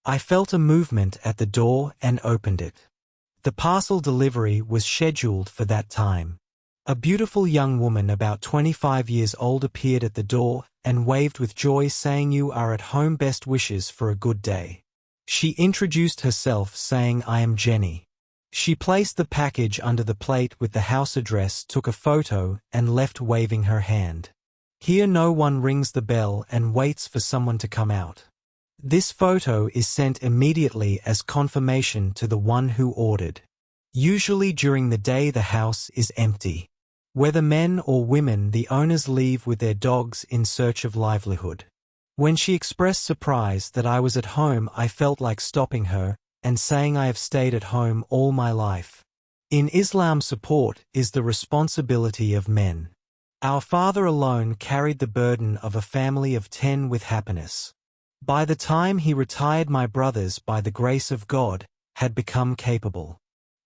I felt a movement at the door and opened it. The parcel delivery was scheduled for that time. A beautiful young woman about 25 years old appeared at the door and waved with joy, saying, "You are at home, best wishes for a good day." She introduced herself, saying, "I am Jenny." She placed the package under the plate with the house address, took a photo, and left waving her hand. Here no one rings the bell and waits for someone to come out. This photo is sent immediately as confirmation to the one who ordered. Usually during the day the house is empty. Whether men or women, the owners leave with their dogs in search of livelihood. When she expressed surprise that I was at home, I felt like stopping her and saying, "I have stayed at home all my life." In Islam, support is the responsibility of men. Our father alone carried the burden of a family of 10 with happiness. By the time he retired, my brothers, by the grace of God, had become capable.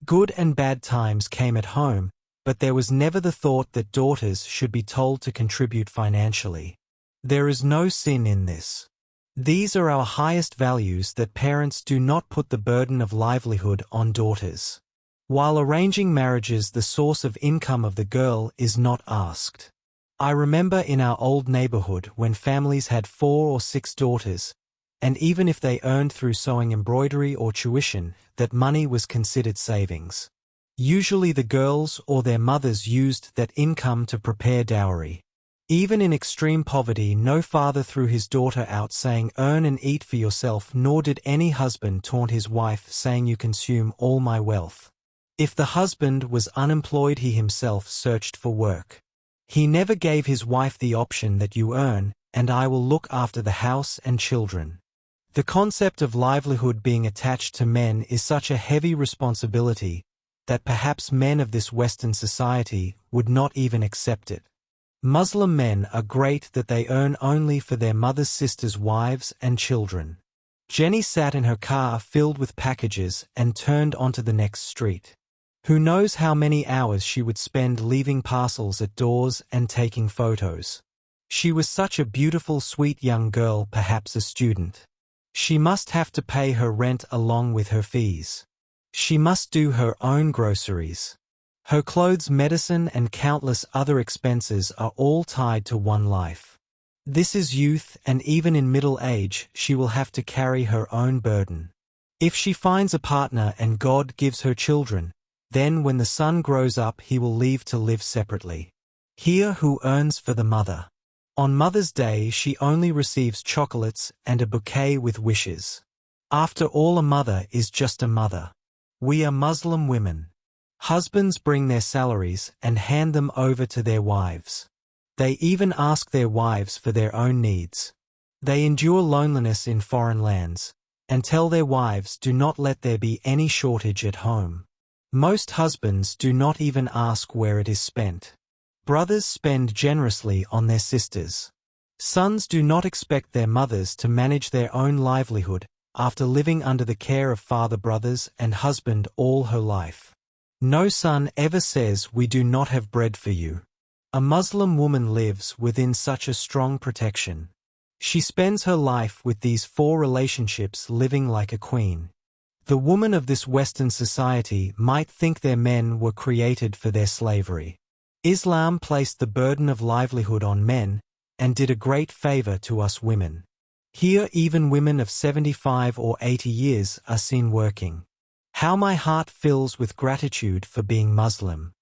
Good and bad times came at home, but there was never the thought that daughters should be told to contribute financially. There is no sin in this. These are our highest values, that parents do not put the burden of livelihood on daughters. While arranging marriages, the source of income of the girl is not asked. I remember in our old neighborhood when families had 4 or 6 daughters, and even if they earned through sewing, embroidery, or tuition, that money was considered savings. Usually the girls or their mothers used that income to prepare dowry. Even in extreme poverty, no father threw his daughter out saying, "Earn and eat for yourself," nor did any husband taunt his wife saying, "You consume all my wealth." If the husband was unemployed, he himself searched for work. He never gave his wife the option that "you earn, and I will look after the house and children." The concept of livelihood being attached to men is such a heavy responsibility that perhaps men of this Western society would not even accept it. Muslim men are great that they earn only for their mothers, sisters, wives, and children. Jenny sat in her car filled with packages and turned onto the next street. Who knows how many hours she would spend leaving parcels at doors and taking photos. She was such a beautiful, sweet young girl, perhaps a student. She must have to pay her rent along with her fees. She must do her own groceries. Her clothes, medicine, and countless other expenses are all tied to one life. This is youth, and even in middle age, she will have to carry her own burden. If she finds a partner and God gives her children, then when the son grows up, he will leave to live separately. Here, who earns for the mother? On Mother's Day, she only receives chocolates and a bouquet with wishes. After all, a mother is just a mother. We are Muslim women. Husbands bring their salaries and hand them over to their wives. They even ask their wives for their own needs. They endure loneliness in foreign lands and tell their wives, "Do not let there be any shortage at home." Most husbands do not even ask where it is spent. Brothers spend generously on their sisters. Sons do not expect their mothers to manage their own livelihood after living under the care of father, brothers, and husband all her life. No son ever says, "We do not have bread for you." A Muslim woman lives within such a strong protection. She spends her life with these 4 relationships, living like a queen. The woman of this Western society might think their men were created for their slavery. Islam placed the burden of livelihood on men and did a great favor to us women. Here even women of 75 or 80 years are seen working. How my heart fills with gratitude for being Muslim.